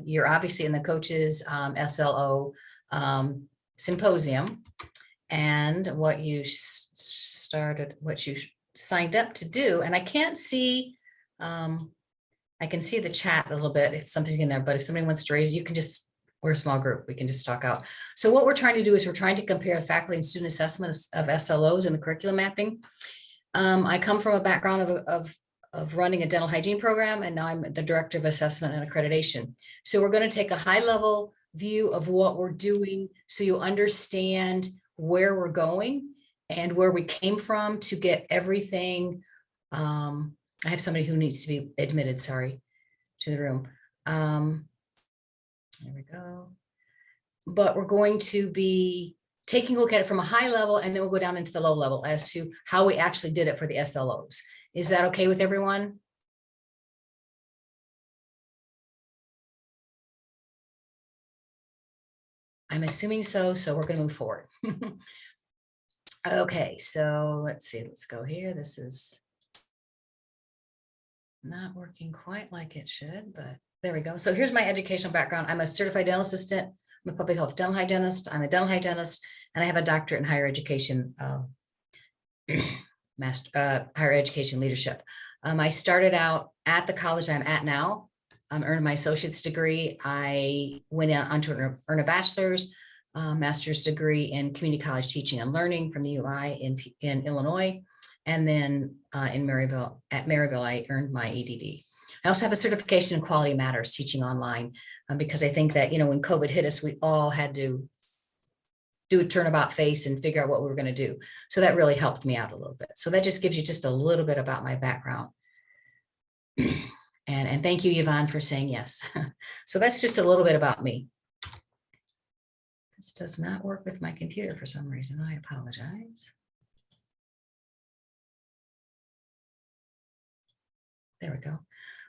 You're obviously in the coaches SLO symposium, and what you what you signed up to do. And I can't see, I can see the chat a little bit if something's in there, but if somebody wants to raise, you can just, we're a small group, we can just talk out. So what we're trying to do is we're trying to compare faculty and student assessment of SLOs in the curriculum mapping. I come from a background of running a dental hygiene program, and now I'm the director of assessment and accreditation. So we're going to take a high level view of what we're doing so you understand where we're going and where we came from to get everything. I have somebody who needs to be admitted, sorry, to the room. There we go. But we're going to be taking a look at it from a high level, and then we'll go down into the low level as to how we actually did it for the SLOs. Is that okay with everyone? I'm assuming so, so we're going to move forward. Okay, so let's see, let's go here. This is not working quite like it should, but there we go. So here's my educational background. I'm a certified dental assistant. I'm a public health dental hygienist. I'm a dental hygienist, and I have a doctorate in higher education, higher education leadership. I started out at the college I'm at now. Earned my associate's degree. I went on to earn a bachelor's, master's degree in community college teaching and learning from the UI in Illinois. And then at Maryville, I earned my EDD. I also have a certification in Quality Matters teaching online, because I think that, when COVID hit us, we all had to do a turnabout face and figure out what we were going to do. So that really helped me out a little bit. So that just gives you just a little bit about my background. And thank you, Yvonne, for saying yes. So that's just a little bit about me. This does not work with my computer for some reason. I apologize. There we go.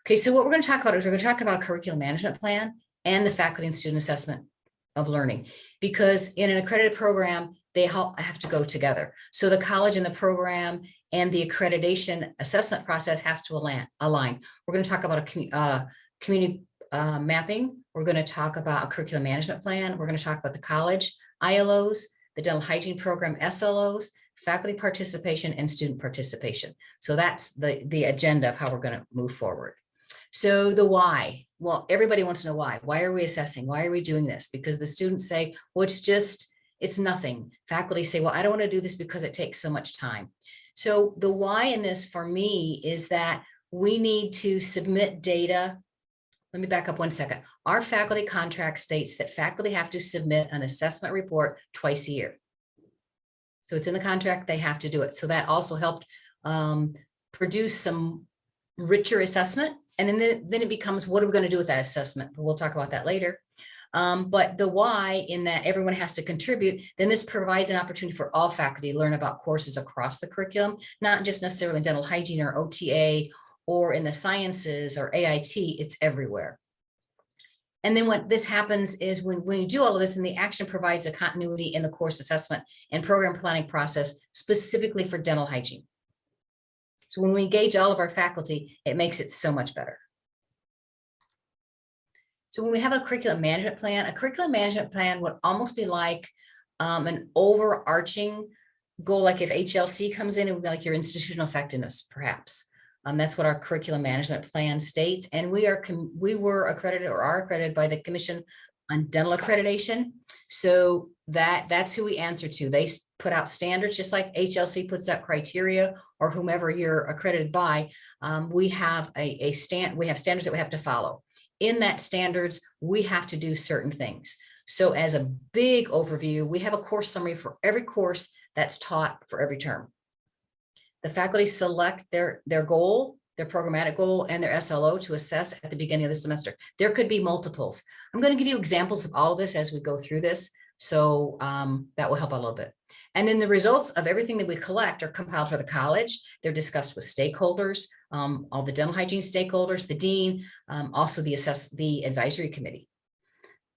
Okay, so what we're going to talk about is we're going to talk about a curriculum management plan and the faculty and student assessment of learning, because in an accredited program, they have to go together. So the college and the program and the accreditation assessment process has to align. We're going to talk about a community mapping. We're going to talk about a curriculum management plan. We're going to talk about the college ILOs, the dental hygiene program SLOs, faculty participation, and student participation. So that's the agenda of how we're going to move forward. So the why, well, everybody wants to know why. Why are we assessing? Why are we doing this? Because the students say, well, it's nothing. Faculty say, well, I don't want to do this because it takes so much time. So the why in this for me is that we need to submit data. Let me back up one second. Our faculty contract states that faculty have to submit an assessment report twice a year. So it's in the contract, they have to do it. So that also helped produce some richer assessment. And then it becomes, what are we going to do with that assessment? We'll talk about that later. But the why, in that everyone has to contribute, then this provides an opportunity for all faculty to learn about courses across the curriculum, not just necessarily dental hygiene or OTA or in the sciences or AIT, it's everywhere. And then what this happens is when you do all of this, and the action provides a continuity in the course assessment and program planning process specifically for dental hygiene. So when we engage all of our faculty, it makes it so much better. So when we have a curriculum management plan would almost be like an overarching goal, like if HLC comes in, it would be like your institutional effectiveness, perhaps. That's what our curriculum management plan states. And we were accredited or are accredited by the Commission on Dental Accreditation. So that's who we answer to. They put out standards, just like HLC puts out criteria, or whomever you're accredited by. We have standards that we have to follow. In that standards, we have to do certain things. So as a big overview, we have a course summary for every course that's taught for every term. The faculty select their goal, their programmatic goal, and their SLO to assess at the beginning of the semester. There could be multiples. I'm going to give you examples of all of this as we go through this. So that will help a little bit. And then the results of everything that we collect are compiled for the college. They're discussed with stakeholders, all the dental hygiene stakeholders, the dean, also the advisory committee.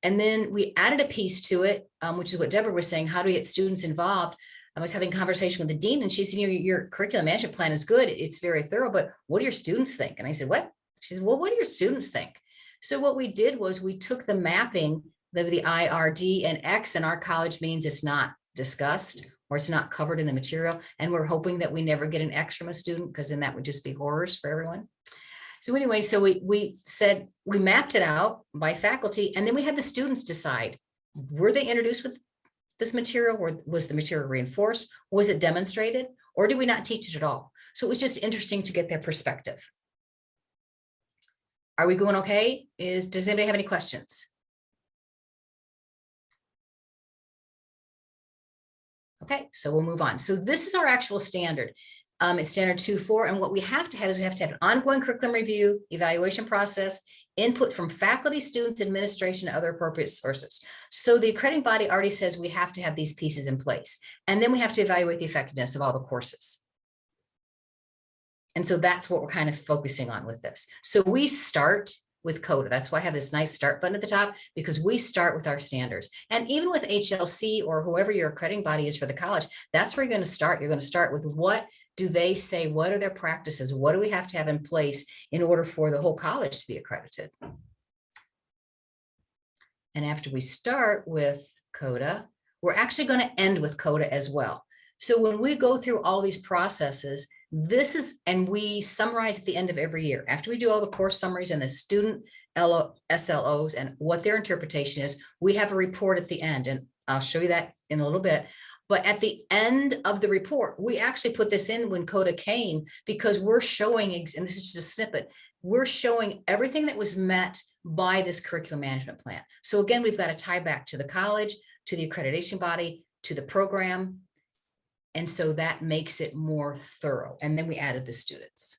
And then we added a piece to it, which is what Deborah was saying, how do we get students involved? I was having a conversation with the dean, and she said, your curriculum management plan is good. It's very thorough, but what do your students think? And I said, what? She said, well, what do your students think? So what we did was we took the mapping, the IRD and X in our college means it's not discussed or it's not covered in the material. And we're hoping that we never get an X from a student, because then that would just be horrors for everyone. So anyway, so we said, we mapped it out by faculty, and then we had the students decide, were they introduced with this material, or was the material reinforced? Was it demonstrated, or did we not teach it at all? So it was just interesting to get their perspective. Are we going okay? Does anybody have any questions? Okay, so we'll move on. So this is our actual standard. It's standard 2.4, and what we have to have is we have to have an ongoing curriculum review, evaluation process, input from faculty, students, administration, and other appropriate sources. So the accrediting body already says we have to have these pieces in place, and then we have to evaluate the effectiveness of all the courses. And so that's what we're kind of focusing on with this. So we start with CODA. That's why I have this nice start button at the top, because we start with our standards. And even with HLC or whoever your accrediting body is for the college, that's where you're going to start. You're going to start with, what do they say? What are their practices? What do we have to have in place in order for the whole college to be accredited? And after we start with CODA, we're actually going to end with CODA as well. So when we go through all these processes, this is, and we summarize at the end of every year. After we do all the course summaries and the student SLOs and what their interpretation is, we have a report at the end, and I'll show you that in a little bit. But at the end of the report, we actually put this in when CODA came, because we're showing, and this is just a snippet, we're showing everything that was met by this curriculum management plan. So again, we've got to tie back to the college, to the accreditation body, to the program. And so that makes it more thorough. And then we added the students.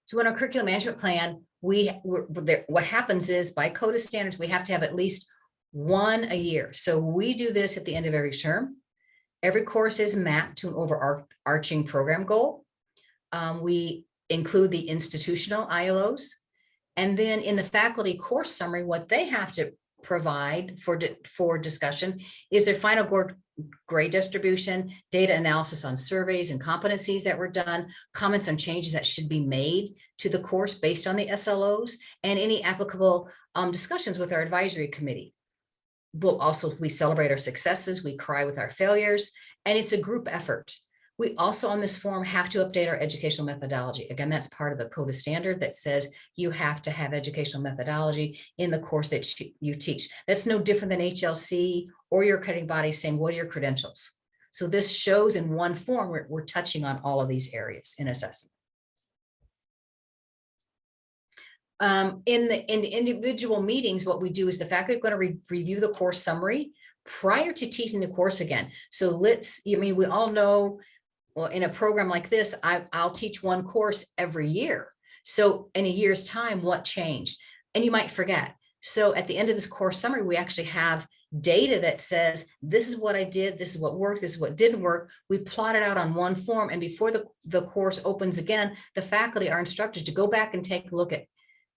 So in our curriculum management plan, what happens is, by CODA standards, we have to have at least one a year. So we do this at the end of every term. Every course is mapped to an overarching program goal. We include the institutional ILOs. And then in the faculty course summary, what they have to provide for discussion is their final grade distribution, data analysis on surveys and competencies that were done, comments on changes that should be made to the course based on the SLOs, and any applicable discussions with our advisory committee. We celebrate our successes, we cry with our failures, and it's a group effort. We also on this form have to update our educational methodology. Again, that's part of the CODA standard that says you have to have educational methodology in the course that you teach. That's no different than HLC or your accrediting body saying, what are your credentials? So this shows in one form, we're touching on all of these areas in assessment. In the individual meetings, what we do is the faculty are going to review the course summary prior to teaching the course again. So we all know, well, in a program like this, I'll teach one course every year. So in a year's time, what changed? And you might forget. So at the end of this course summary, we actually have data that says, this is what I did, this is what worked, this is what didn't work. We plot it out on one form. And before the course opens again, the faculty are instructed to go back and take a look at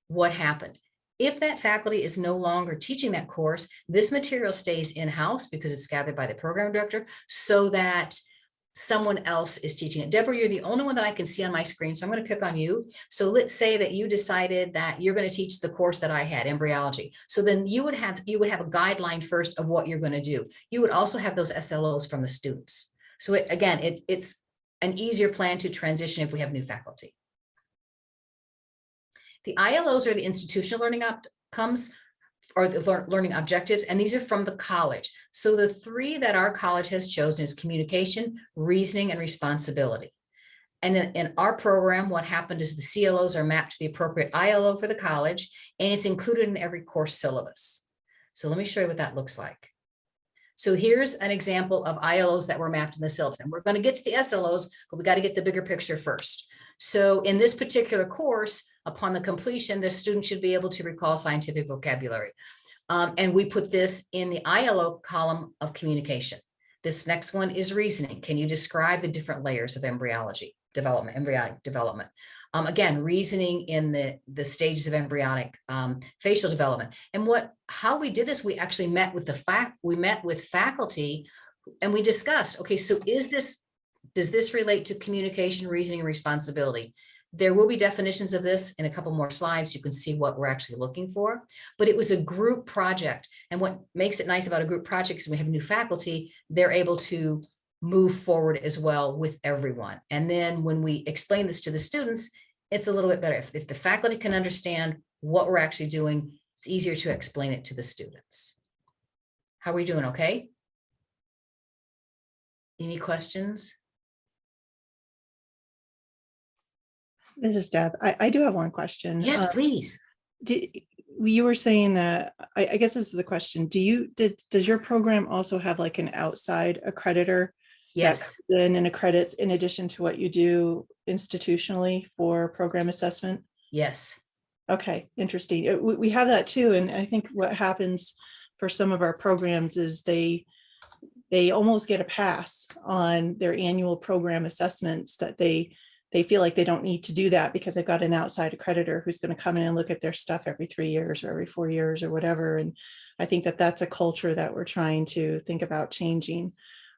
what happened. If that faculty is no longer teaching that course, this material stays in-house because it's gathered by the program director, so that someone else is teaching it. Deborah, you're the only one that I can see on my screen, so I'm going to pick on you. So let's say that you decided that you're going to teach the course that I had, embryology. So then you would have a guideline first of what you're going to do. You would also have those SLOs from the students. So it's an easier plan to transition if we have new faculty. The ILOs are the institutional learning outcomes, or the learning objectives, and these are from the college. So the three that our college has chosen is communication, reasoning, and responsibility. And in our program, what happened is the CLOs are mapped to the appropriate ILO for the college, and it's included in every course syllabus. So let me show you what that looks like. So here's an example of ILOs that were mapped in the syllabus, and we're going to get to the SLOs, but we got to get the bigger picture first. So in this particular course, upon the completion, the student should be able to recall scientific vocabulary. And we put this in the ILO column of communication. This next one is reasoning. Can you describe the different layers of embryonic development? Again, reasoning in the stages of embryonic facial development. And how we did this, we actually met with faculty, and we discussed, okay, so does this relate to communication, reasoning, and responsibility? There will be definitions of this in a couple more slides. You can see what we're actually looking for, but it was a group project. And what makes it nice about a group project is we have new faculty, they're able to move forward as well with everyone. And then when we explain this to the students, it's a little bit better. If the faculty can understand what we're actually doing, it's easier to explain it to the students. How are we doing? Okay. Any questions? This is Deb. I do have one question. Yes, please. You were saying that, I guess this is the question. Does your program also have like an outside accreditor? Yes. That comes in and accredits in addition to what you do institutionally for program assessment? Yes. Okay, interesting. We have that too. And I think what happens for some of our programs is they almost get a pass on their annual program assessments, that they feel like they don't need to do that because they've got an outside accreditor who's going to come in and look at their stuff every 3 years or every 4 years or whatever. And I think that that's a culture that we're trying to think about changing.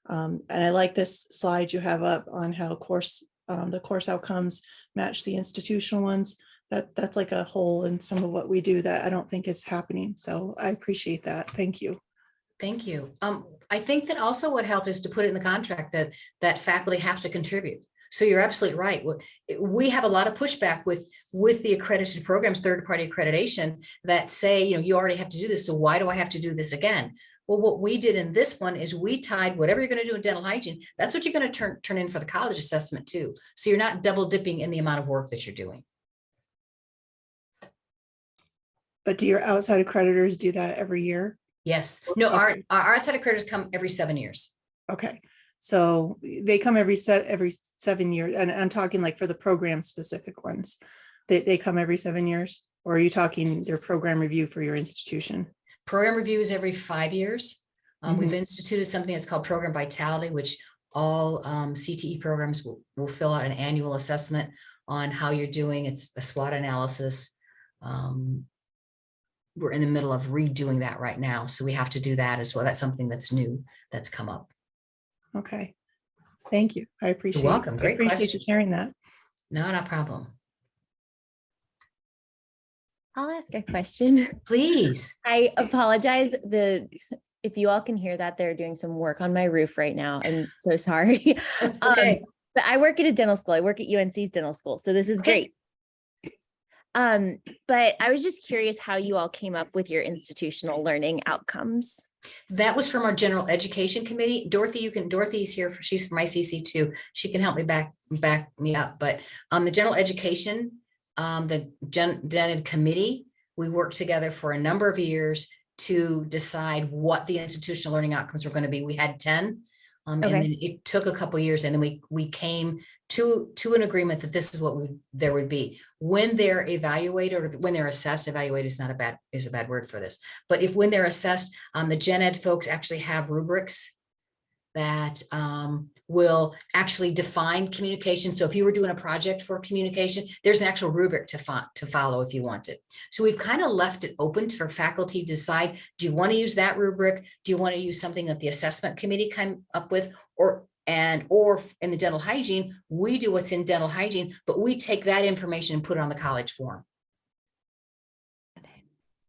And I like this slide you have up on how the course outcomes match the institutional ones. That's like a hole in some of what we do that I don't think is happening. So I appreciate that. Thank you. Thank you. I think that also what helped is to put it in the contract that faculty have to contribute. So you're absolutely right. We have a lot of pushback with the accredited programs, third-party accreditation, that say, you already have to do this, so why do I have to do this again? Well, what we did in this one is we tied whatever you're going to do in dental hygiene, that's what you're going to turn in for the college assessment too. So you're not double dipping in the amount of work that you're doing. But do your outside accreditors do that every year? Yes. No, Okay. our outside accreditors come every 7 years. Okay. So they come every 7 years, and I'm talking like for the program specific ones, they come every 7 years, or are you talking their program review for your institution? Program review is every 5 years. We've instituted something that's called Program Vitality, which all CTE programs will fill out an annual assessment on how you're doing. It's a SWOT analysis. We're in the middle of redoing that right now, so we have to do that as well. That's something that's new that's come up. Okay, thank you. I appreciate. You're welcome. Great question. You sharing that. No, no problem. I'll ask a question. Please. I apologize. If you all can hear that, they're doing some work on my roof right now. I'm so sorry. That's okay. But I work at a dental school. I work at UNC's dental school. So this is great. But I was just curious how you all came up with your institutional learning outcomes. That was from our general education committee. Dorothy's here she's from ICC too. She can help me back me up. But the general education, the gen ed committee, we worked together for a number of years to decide what the institutional learning outcomes were going to be. We had 10. And then it took a couple of years, and then we came to an agreement that this is what there would be when they're evaluated, or when they're assessed. Evaluated is a bad word for this, but when they're assessed, the gen ed folks actually have rubrics that will actually define communication. So if you were doing a project for communication, there's an actual rubric to follow if you want it. So we've kind of left it open for faculty to decide, do you want to use that rubric? Do you want to use something that the assessment committee came up with? Or in the dental hygiene, we do what's in dental hygiene, but we take that information and put it on the college form.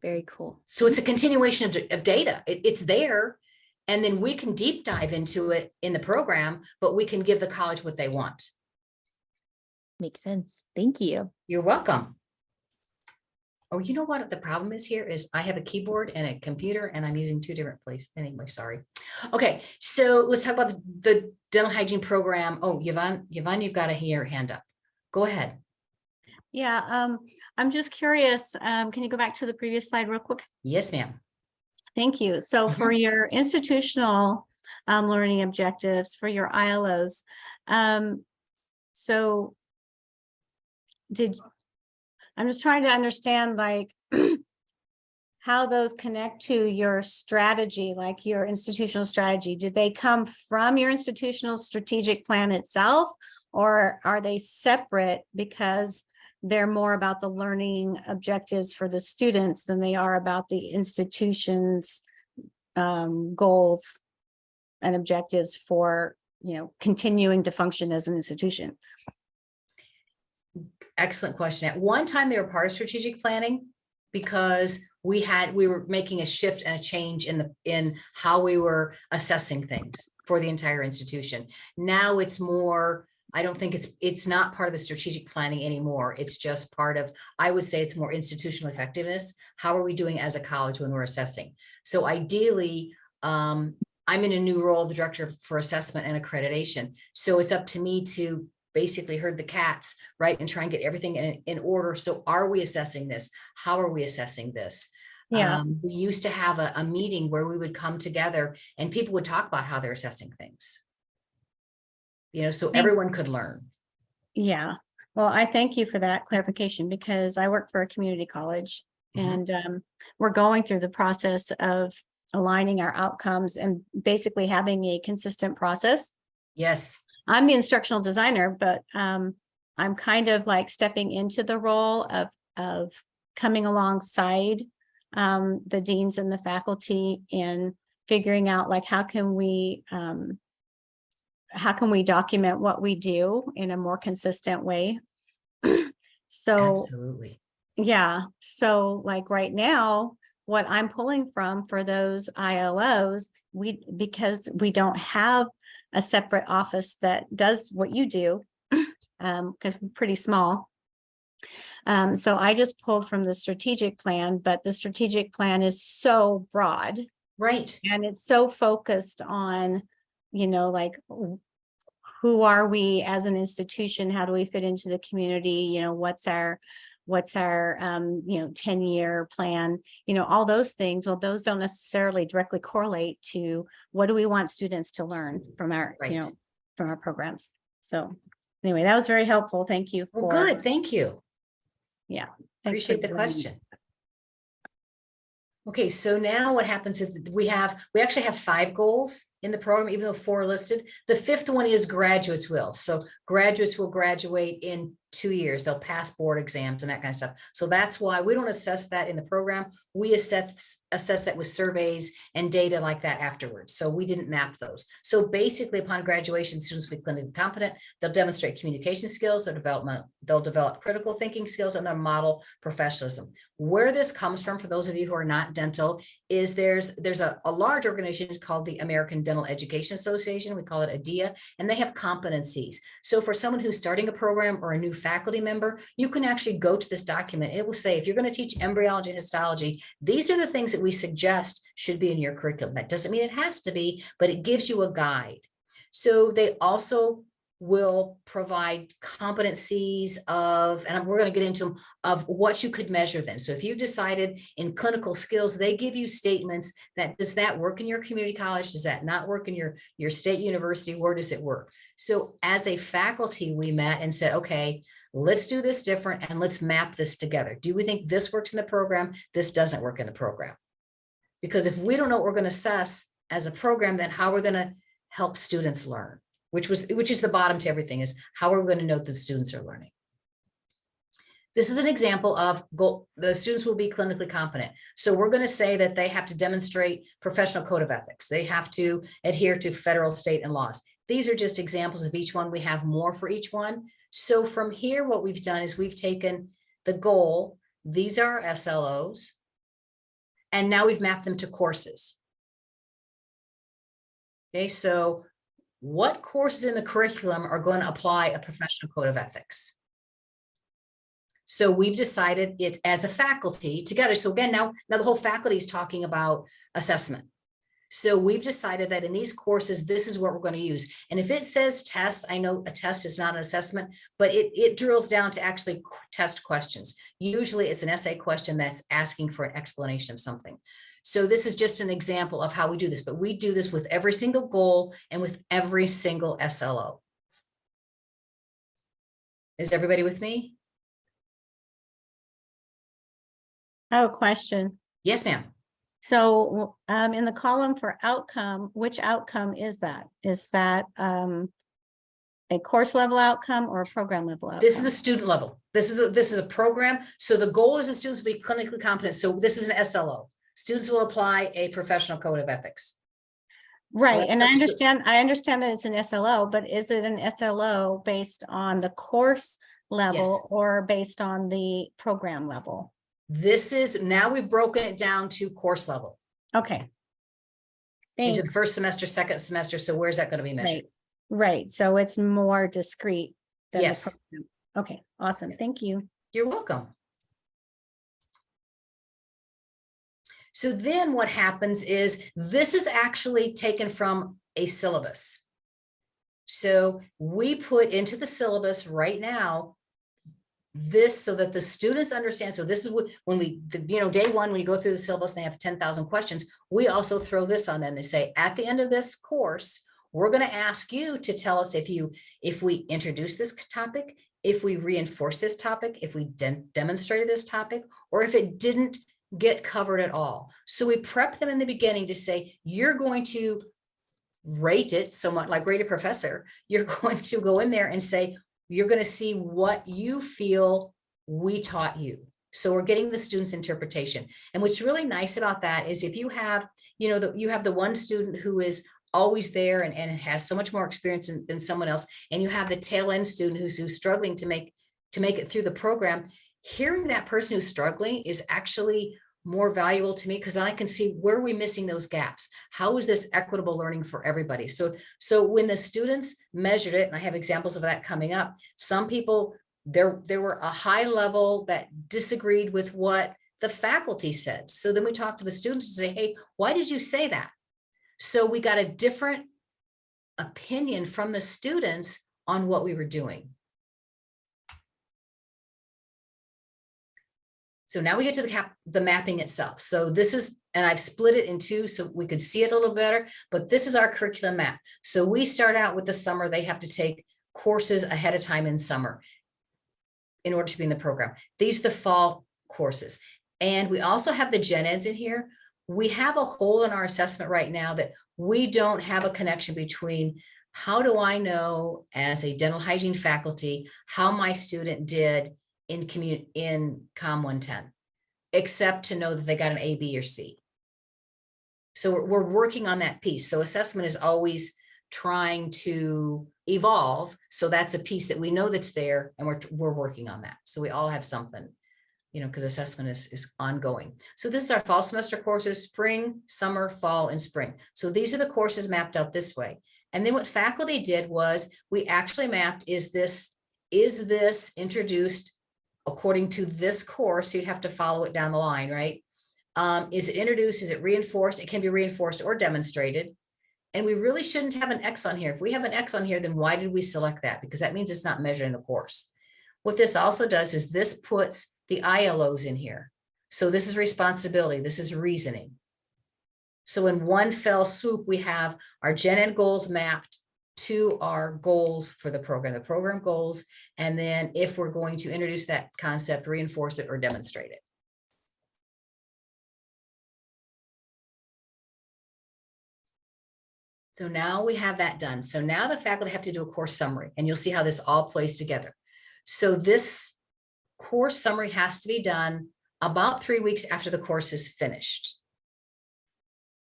Very cool. So it's a continuation of data. It's there. And then we can deep dive into it in the program, but we can give the college what they want. Makes sense. Thank you. You're welcome. Oh, you know what the problem is here is I have a keyboard and a computer, and I'm using two different places. Anyway, sorry. Okay, so let's talk about the dental hygiene program. Oh, Yvonne, you've got a hand up. Go ahead. Yeah, I'm just curious. Can you go back to the previous slide real quick? Yes, ma'am. Thank you. So for your institutional learning objectives for your ILOs, so I'm just trying to understand like how those connect to your strategy, like your institutional strategy. Did they come from your institutional strategic plan itself, or are they separate because they're more about the learning objectives for the students than they are about the institution's goals and objectives for, continuing to function as an institution? Excellent question. At one time, they were part of strategic planning because we were making a shift and a change in how we were assessing things for the entire institution. Now it's more, I don't think it's not part of the strategic planning anymore. It's just part of, I would say it's more institutional effectiveness. How are we doing as a college when we're assessing? So ideally, I'm in a new role, the director for assessment and accreditation. So it's up to me to basically herd the cats, right? And try and get everything in order. So are we assessing this? How are we assessing this? Yeah. We used to have a meeting where we would come together and people would talk about how they're assessing things. So everyone could learn. Yeah. Well, I thank you for that clarification because I work for a community college and we're going through the process of aligning our outcomes and basically having a consistent process. Yes. I'm the instructional designer, but I'm kind of like stepping into the role of coming alongside the deans and the faculty in figuring out like how can we document what we do in a more consistent way. So Absolutely. yeah, so like right now, what I'm pulling from for those ILOs, because we don't have a separate office that does what you do, because we're pretty small. So I just pulled from the strategic plan, but the strategic plan is so broad. Right. And it's so focused on, like, who are we as an institution? How do we fit into the community? What's our 10-year plan, all those things. Well, those don't necessarily directly correlate to what do we want students to learn from our, Right. from our programs. So anyway, that was very helpful. Thank you. Well, good. Thank you. Yeah. Thanks for Appreciate the doing question. Okay, so now what happens is we actually have 5 goals in the program, even though 4 are listed. The 5th one is graduates will. So graduates will graduate in 2 years. They'll pass board exams and that kind of stuff. So that's why we don't assess that in the program. We assess that with surveys and data like that afterwards. So we didn't map those. So basically upon graduation, students will be clinically competent. They'll demonstrate communication skills, they'll develop critical thinking skills, and they'll model professionalism. Where this comes from, for those of you who are not dental, is there's a large organization called the American Dental Education Association. We call it ADEA, and they have competencies. So for someone who's starting a program or a new faculty member, you can actually go to this document. It will say, if you're going to teach embryology and histology, these are the things that we suggest should be in your curriculum. That doesn't mean it has to be, but it gives you a guide. So they also will provide competencies of, and we're going to get into them, of what you could measure then. So if you decided in clinical skills, they give you statements that, does that work in your community college? Does that not work in your state university? Where does it work? So as a faculty, we met and said, okay, let's do this different and let's map this together. Do we think this works in the program? This doesn't work in the program. Because if we don't know what we're going to assess as a program, then how we're going to help students learn? Which is the bottom to everything, is how are we going to know that students are learning? This is an example of the students will be clinically competent. So we're going to say that they have to demonstrate professional code of ethics. They have to adhere to federal, state, and laws. These are just examples of each one. We have more for each one. So from here, what we've done is we've taken the goal. These are our SLOs. And now we've mapped them to courses. Okay, so what courses in the curriculum are going to apply a professional code of ethics? So we've decided it's as a faculty together. So again, now the whole faculty is talking about assessment. So we've decided that in these courses, this is what we're going to use. And if it says test, I know a test is not an assessment, but it drills down to actually test questions. Usually it's an essay question that's asking for an explanation of something. So this is just an example of how we do this, but we do this with every single goal and with every single SLO. Is everybody with me? I have a question. Yes, ma'am. So in the column for outcome, which outcome is that? Is that a course level outcome or a program level outcome? This is a student level. This is a program. So the goal is the students will be clinically competent. So this is an SLO. Students will apply a professional code of ethics. Right. So And I understand that it's an SLO, but is it an SLO based on the course level or based on the program level? This is, now we've broken it down to course level Okay. into Thanks. the first semester, second semester. So where's that going to be measured? Right. So it's more discrete than the Yes. program. Okay, awesome. Thank you. You're welcome. So then what happens is this is actually taken from a syllabus. So we put into the syllabus right now this so that the students understand. So this is what, when we, day one, when you go through the syllabus, and they have 10,000 questions. We also throw this on them. They say, at the end of this course, we're going to ask you to tell us if we introduce this topic, if we reinforce this topic, if we demonstrated this topic, or if it didn't get covered at all. So we prep them in the beginning to say, you're going to rate it somewhat like rate a professor. You're going to go in there and say, you're going to see what you feel we taught you. So we're getting the students' interpretation. And what's really nice about that is if you have, you have the one student who is always there and has so much more experience than someone else, and you have the tail end student who's struggling to make it through the program, hearing that person who's struggling is actually more valuable to me, because I can see where are we missing those gaps. How is this equitable learning for everybody? So when the students measured it, and I have examples of that coming up, some people, there were a high level that disagreed with what the faculty said. So then we talked to the students and say, hey, why did you say that? So we got a different opinion from the students on what we were doing. So now we get to the mapping itself. So this is, and I've split it in two so we could see it a little better, but this is our curriculum map. So we start out with the summer. They have to take courses ahead of time in summer in order to be in the program. These are the fall courses. And we also have the gen eds in here. We have a hole in our assessment right now that we don't have a connection between how do I know as a dental hygiene faculty how my student did in COM 110, except to know that they got an A, B, or C. So we're working on that piece. So assessment is always trying to evolve. So that's a piece that we know that's there, and we're working on that. So we all have something, because assessment is ongoing. So this is our fall semester courses: spring, summer, fall, and spring. So these are the courses mapped out this way. And then what faculty did was we actually mapped, is this introduced according to this course? So you'd have to follow it down the line, right? Is it introduced? Is it reinforced? It can be reinforced or demonstrated. And we really shouldn't have an X on here. If we have an X on here, then why did we select that? Because that means it's not measured in the course. What this also does is this puts the ILOs in here. So this is responsibility. This is reasoning. So in one fell swoop, we have our gen ed goals mapped to our goals for the program goals. And then if we're going to introduce that concept, reinforce it, or demonstrate it. So now we have that done. So now the faculty have to do a course summary, and you'll see how this all plays together. So this course summary has to be done about 3 weeks after the course is finished.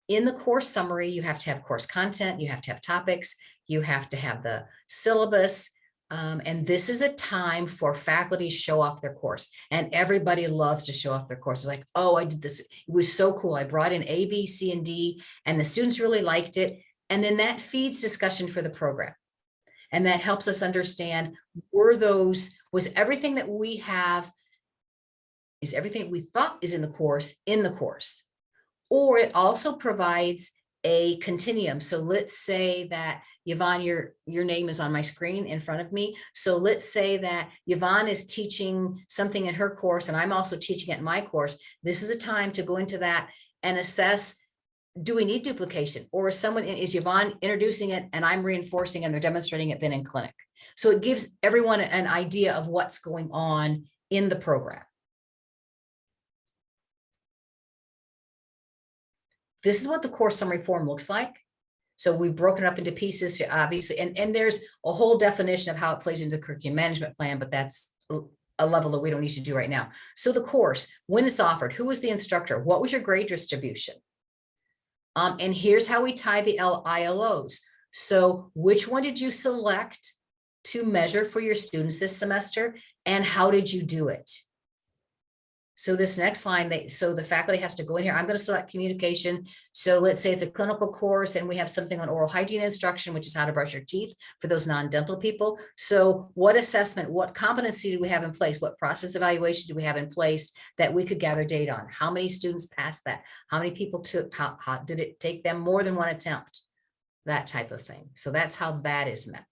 In the course summary, you have to have course content, you have to have topics, you have to have the syllabus, and this is a time for faculty to show off their course. And everybody loves to show off their courses. Like, oh, I did this. It was so cool. I brought in A, B, C, and D, and the students really liked it. And then that feeds discussion for the program. And that helps us understand, was everything that we have, is everything we thought is in the course? Or it also provides a continuum. So let's say that Yvonne, your name is on my screen in front of me. So let's say that Yvonne is teaching something in her course and I'm also teaching it in my course. This is a time to go into that and assess, do we need duplication? Or is Yvonne introducing it and I'm reinforcing and they're demonstrating it then in clinic? So it gives everyone an idea of what's going on in the program. This is what the course summary form looks like. So we've broken it up into pieces, obviously, and there's a whole definition of how it plays into the curriculum management plan, but that's a level that we don't need to do right now. So the course, when it's offered, who was the instructor? What was your grade distribution? And here's how we tie the ILOs. So which one did you select to measure for your students this semester? And how did you do it? So this next line, so the faculty has to go in here. I'm going to select communication. So let's say it's a clinical course and we have something on oral hygiene instruction, which is how to brush your teeth for those non-dental people. So what assessment, what competency do we have in place? What process evaluation do we have in place that we could gather data on? How many students passed that? How many people took, how did it take them more than one attempt? That type of thing. So that's how that is met.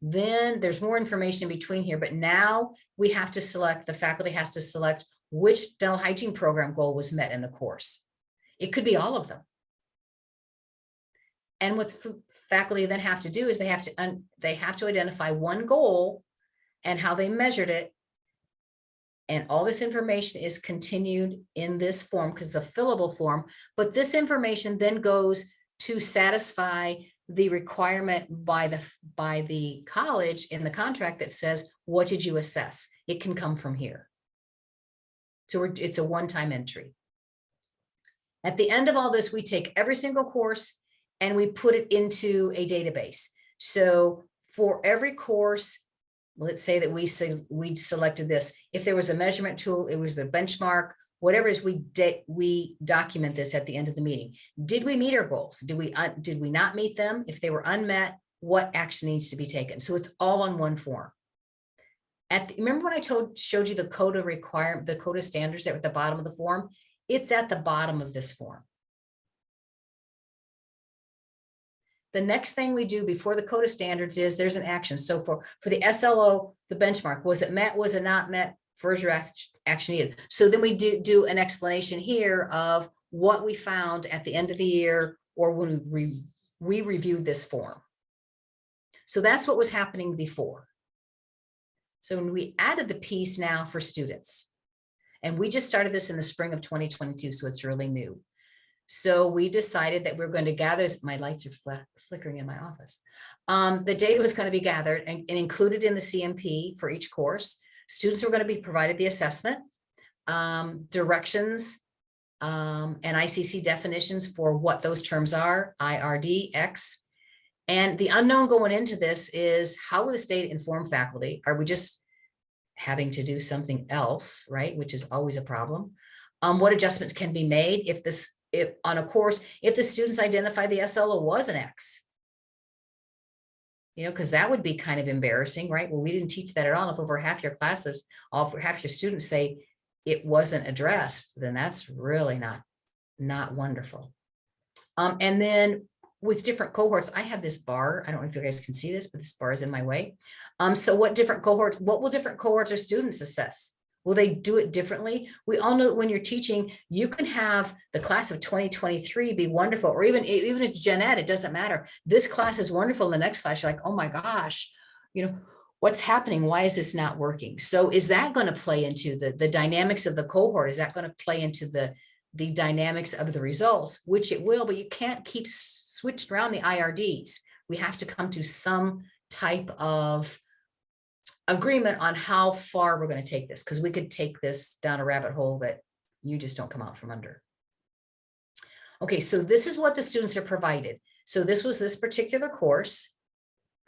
Then there's more information in between here, but now we have to select, the faculty has to select which dental hygiene program goal was met in the course. It could be all of them. And what the faculty then have to do is they have to identify one goal and how they measured it. And all this information is continued in this form because it's a fillable form, but this information then goes to satisfy the requirement by the college in the contract that says, what did you assess? It can come from here. So it's a one-time entry. At the end of all this, we take every single course and we put it into a database. So for every course, let's say that we selected this. If there was a measurement tool, it was the benchmark, whatever it is, we document this at the end of the meeting. Did we meet our goals? Did we not meet them? If they were unmet, what action needs to be taken? So it's all on one form. Remember when I showed you the CODA standards that were at the bottom of the form? It's at the bottom of this form. The next thing we do before the CODA standards is there's an action. So for the SLO, the benchmark, was it met? Was it not met? Further action needed. So then we do an explanation here of what we found at the end of the year or when we reviewed this form. So that's what was happening before. So when we added the piece now for students, and we just started this in the spring of 2022, so it's really new. So we decided that we're going to gather, my lights are flickering in my office. The data was going to be gathered and included in the CMP for each course. Students were going to be provided the assessment, directions, and ICC definitions for what those terms are, IRD, X. And the unknown going into this is how will this data inform faculty? Are we just having to do something else, right? Which is always a problem. What adjustments can be made if on a course, if the students identify the SLO was an X? You know, because that would be kind of embarrassing, right? Well, we didn't teach that at all. If over half your classes, half your students say it wasn't addressed, then that's really not wonderful. And then with different cohorts, I have this bar. I don't know if you guys can see this, but this bar is in my way. So what will different cohorts or students assess? Will they do it differently? We all know that when you're teaching, you can have the class of 2023 be wonderful, or even if it's gen ed, it doesn't matter. This class is wonderful. In the next class, you're like, oh my gosh, you know, what's happening? Why is this not working? So is that going to play into the dynamics of the cohort? Is that going to play into the dynamics of the results, which it will, but you can't keep switched around the IRDs. We have to come to some type of agreement on how far we're going to take this, because we could take this down a rabbit hole that you just don't come out from under. Okay, so this is what the students are provided. So this was this particular course.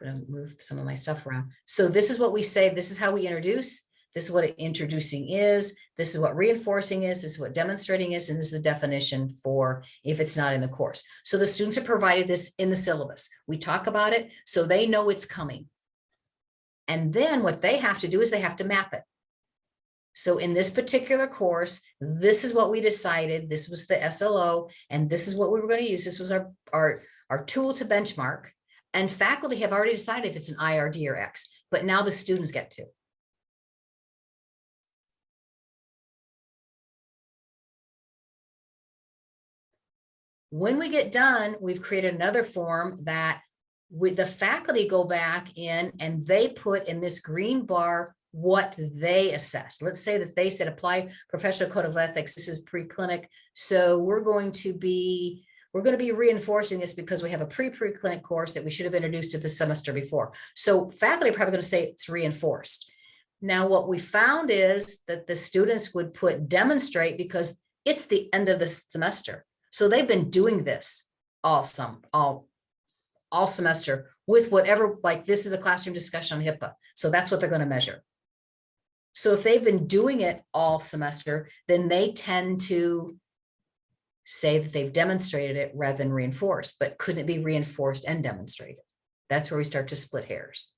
I'm going to move some of my stuff around. So this is what we say, this is how we introduce, this is what introducing is, this is what reinforcing is, this is what demonstrating is, and this is the definition for if it's not in the course. So the students are provided this in the syllabus. We talk about it so they know it's coming. And then what they have to do is they have to map it. So in this particular course, this is what we decided. This was the SLO, and this is what we were going to use. This was our tool to benchmark. And faculty have already decided if it's an IRD or X, but now the students get to. When we get done, we've created another form that with the faculty go back in and they put in this green bar what they assessed. Let's say that they said apply professional code of ethics. This is pre-clinic. So we're going to be reinforcing this because we have a pre-clinic course that we should have introduced to the semester before. So faculty are probably going to say it's reinforced. Now, what we found is that the students would put demonstrate because it's the end of the semester. So they've been doing this all all semester with whatever, like this is a classroom discussion on HIPAA. So that's what they're going to measure. So if they've been doing it all semester, then they tend to say that they've demonstrated it rather than reinforced, but couldn't it be reinforced and demonstrated? That's where we start to split hairs.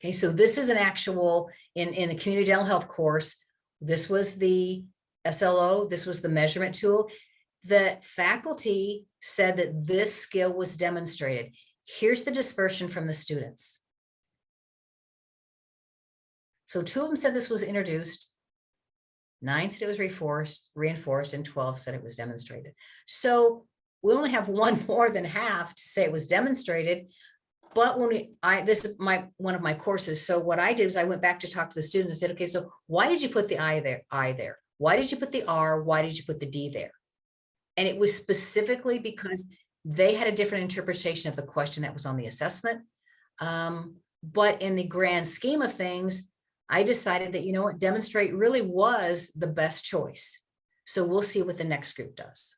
Okay, so this is an actual, in the community dental health course, this was the SLO, this was the measurement tool. The faculty said that this skill was demonstrated. Here's the dispersion from the students. So 2 of them said this was introduced, 9 said it was reinforced, and 12 said it was demonstrated. So we only have one more than half to say it was demonstrated. But when this is one of my courses. So what I did was I went back to talk to the students and said, okay, so why did you put the I there? Why did you put the R? Why did you put the D there? And it was specifically because they had a different interpretation of the question that was on the assessment. But in the grand scheme of things, I decided that, you know what, demonstrate really was the best choice. So we'll see what the next group does.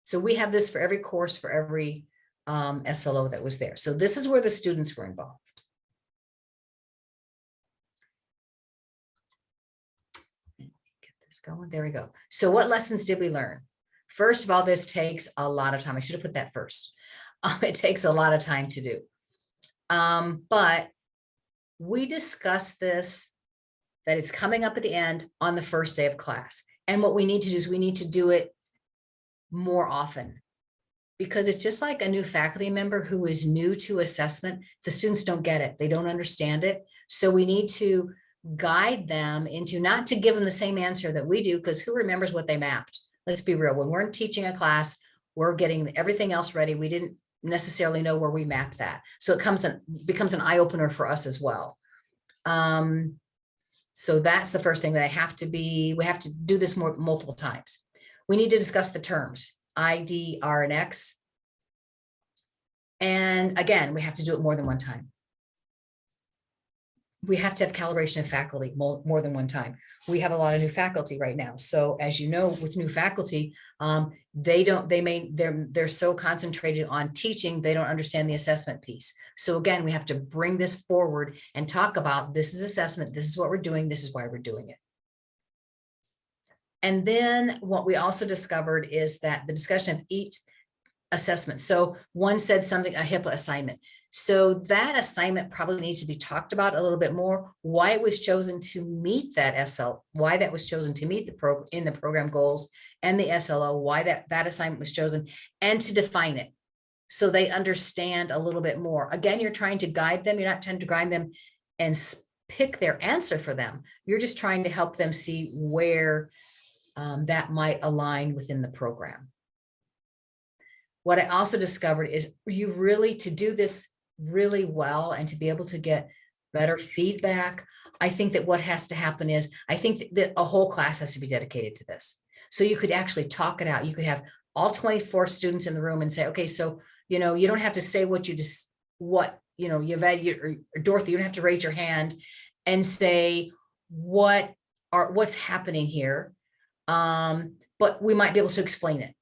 So we have this for every course, for every SLO that was there. So this is where the students were involved. Get this going. There we go. So what lessons did we learn? First of all, this takes a lot of time. I should have put that first. It takes a lot of time to do. But we discussed this, that it's coming up at the end on the first day of class. And what we need to do is we need to do it more often, because it's just like a new faculty member who is new to assessment. The students don't get it. They don't understand it. So we need to guide them into, not to give them the same answer that we do, because who remembers what they mapped? Let's be real. When we're teaching a class, we're getting everything else ready. We didn't necessarily know where we mapped that. So it becomes an eye opener for us as well. So that's the first thing that we have to do this multiple times. We need to discuss the terms I, D, R, and X. And again, we have to do it more than one time. We have to have calibration of faculty more than one time. We have a lot of new faculty right now. So as you know, with new faculty, they're so concentrated on teaching, they don't understand the assessment piece. So again, we have to bring this forward and talk about, this is assessment, this is what we're doing, this is why we're doing it. And then what we also discovered is that the discussion of each assessment. So one said something, a HIPAA assignment. So that assignment probably needs to be talked about a little bit more, why it was chosen to meet that why that was chosen to meet in the program goals and the SLO, why that assignment was chosen, and to define it so they understand a little bit more. Again, you're trying to guide them. You're not trying to guide them and pick their answer for them. You're just trying to help them see where that might align within the program. What I also discovered is to do this really well and to be able to get better feedback, I think that what has to happen is, I think that a whole class has to be dedicated to this. So you could actually talk it out. You could have all 24 students in the room and say, okay, so, you don't have to say Yvette or Dorothy, you don't have to raise your hand and say, what's happening here? But we might be able to explain it.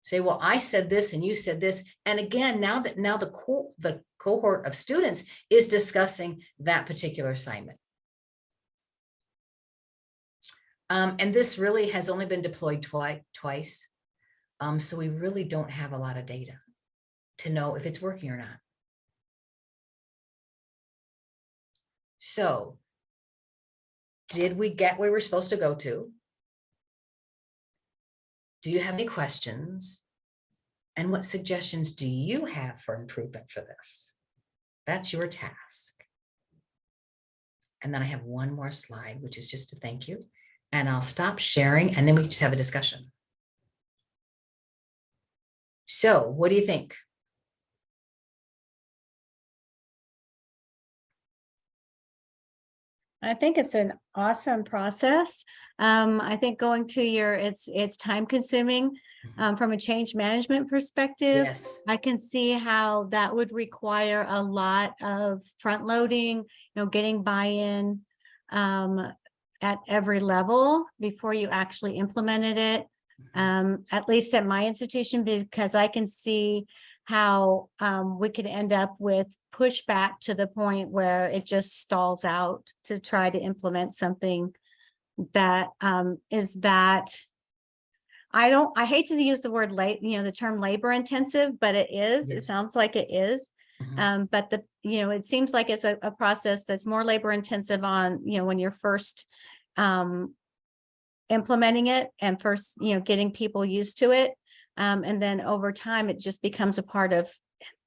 Say, well, I said this and you said this. And again, now the cohort of students is discussing that particular assignment. And this really has only been deployed twice. So we really don't have a lot of data to know if it's working or not. So did we get where we're supposed to go to? Do you have any questions? And what suggestions do you have for improvement for this? That's your task. And then I have one more slide, which is just to thank you. And I'll stop sharing and then we just have a discussion. So what do you think? I think it's an awesome process. I think going to it's time consuming from a change management perspective. Yes. I can see how that would require a lot of front loading, getting buy-in at every level before you actually implemented it. at least at my institution, because I can see how we could end up with pushback to the point where it just stalls out to try to implement something that is that I hate to use the word the term labor intensive, but it is. It Yes. sounds like it is. Mhm. But it seems like it's a process that's more labor intensive on, when you're first implementing it and first, getting people used to it. And then over time, it just becomes a part of,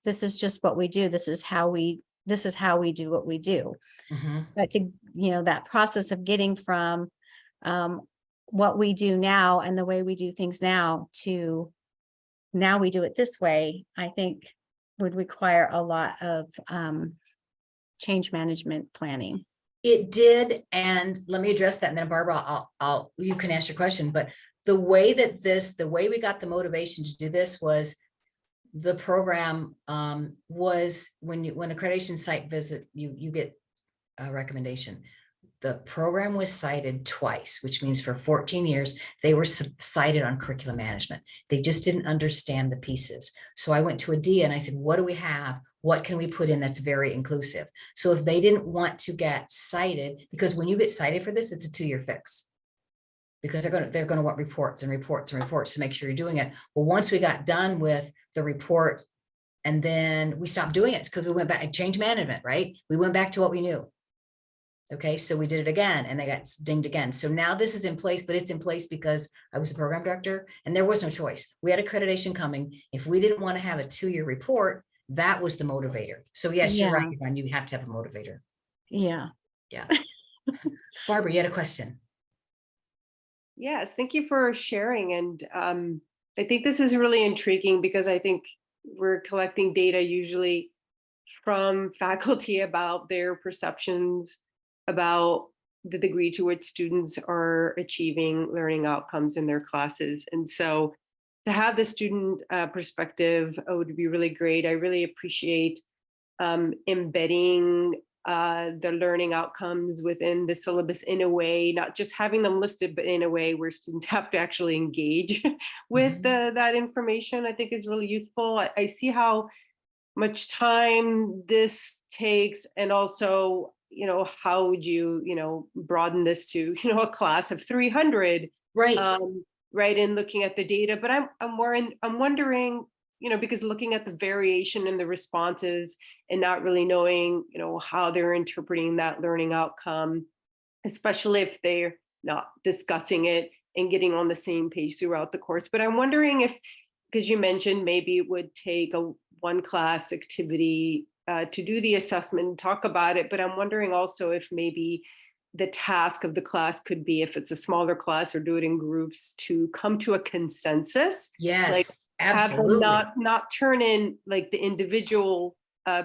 this is just what we do. This is how we do what we do. Mhm. But that process of getting from what we do now and the way we do things now to now we do it this way, I think would require a lot of change management planning. It did, and let me address that, and then Barbara, you can ask your question, but the way we got the motivation to do this was the program was when accreditation site visit, you get a recommendation. The program was cited twice, which means for 14 years, they were cited on curriculum management. They just didn't understand the pieces. So I went to a D and I said, what do we have? What can we put in that's very inclusive? So if they didn't want to get cited, because when you get cited for this, it's a 2-year fix. Because they're going to want reports and reports and reports to make sure you're doing it. Well, once we got done with the report, and then we stopped doing it because we went back and change management, right? We went back to what we knew. Okay, so we did it again and they got dinged again. So now this is in place, but it's in place because I was the program director and there was no choice. We had accreditation coming. If we didn't want to have a 2-year report, that was the motivator. So yes, you're right, Yvonne, you have to have a motivator. Yeah. Yeah. Barbara, you had a question. Yes, thank you for sharing. And I think this is really intriguing because I think we're collecting data usually from faculty about their perceptions about the degree to which students are achieving learning outcomes in their classes. And so to have the student perspective would be really great. I really appreciate embedding the learning outcomes within the syllabus in a way, not just having them listed, but in a way where students have to actually engage with that information. I think is really useful. I see how much time this takes, and also, how would you, broaden this to, a class of 300, Right. Right, in looking at the data. But I'm wondering, because looking at the variation in the responses and not really knowing, how they're interpreting that learning outcome, especially if they're not discussing it and getting on the same page throughout the course. But I'm wondering if, because you mentioned maybe it would take a one class activity to do the assessment and talk about it, but I'm wondering also if maybe the task of the class could be, if it's a smaller class or do it in groups, to come to a consensus. Yes, like absolutely. Have them not turn in like the individual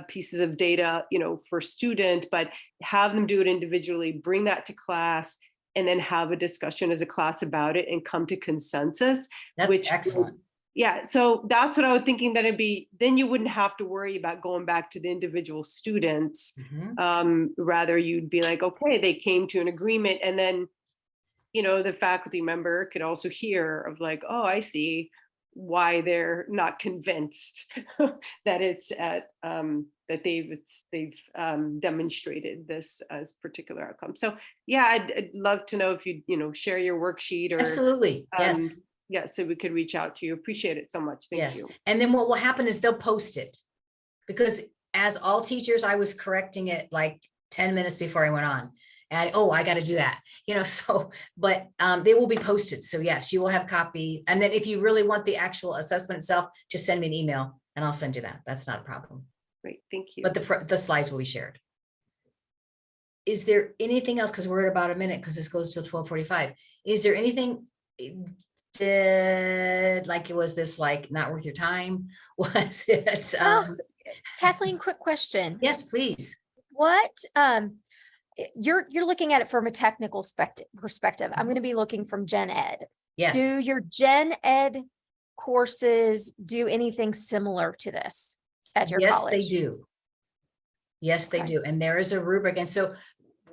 pieces of data, for student, but have them do it individually, bring that to class, and then have a discussion as a class about it and come to consensus. That's excellent. Yeah, so that's what I was thinking, that it'd be, then you wouldn't have to worry about going back to the individual students. Rather, you'd be like, okay, they came to an agreement, and then, the faculty member could also hear of like, oh, I see why they're not convinced that it's at that they've demonstrated this as particular outcome. So yeah, I'd love to know if you'd share your worksheet or Absolutely. Yes. yeah, so we could reach out to you. Appreciate it so much. Thank you. And then what will happen is they'll post it, because as all teachers, I was correcting it like 10 minutes before I went on. And I got to do that, so, but they will be posted. So yes, you will have copy. And then if you really want the actual assessment itself, just send me an email and I'll send you that. That's not a problem. Great, thank you. But the slides will be shared. Is there anything else? Because we're at about a minute, because this goes till 12:45. Is there anything was this like not worth your time? Was it? Kathleen, quick question. Yes, please. What you're looking at it from a technical perspective. I'm going to be looking from Gen Ed. Yes. Do your Gen Ed courses do anything similar to this at your college? Yes, they do. Yes, they do. And there is a rubric. And so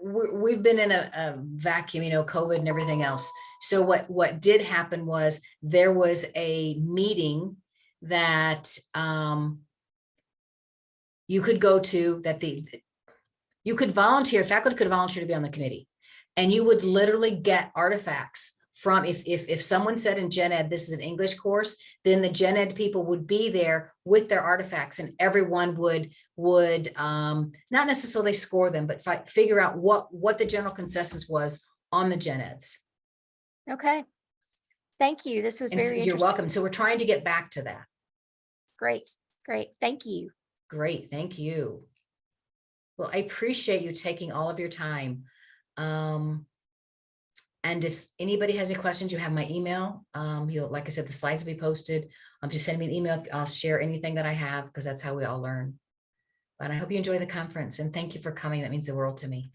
we've been in a vacuum, COVID and everything else. So what did happen was there was a meeting that you could go to, that you could volunteer, faculty could volunteer to be on the committee. And you would literally get artifacts from, if someone said in Gen Ed, this is an English course, then the Gen Ed people would be there with their artifacts, and everyone would not necessarily score them, but figure out what the general consensus was on the Gen Eds. Okay. Thank you. This was And so very you're interesting. welcome. So we're trying to get back to that. Great, great. Thank you. Great, thank you. Well, I appreciate you taking all of your time. And if anybody has any questions, you have my email. Like I said, the slides will be posted. Just send me an email. I'll share anything that I have, because that's how we all learn. But I hope you enjoy the conference, and thank you for coming. That means the world to me.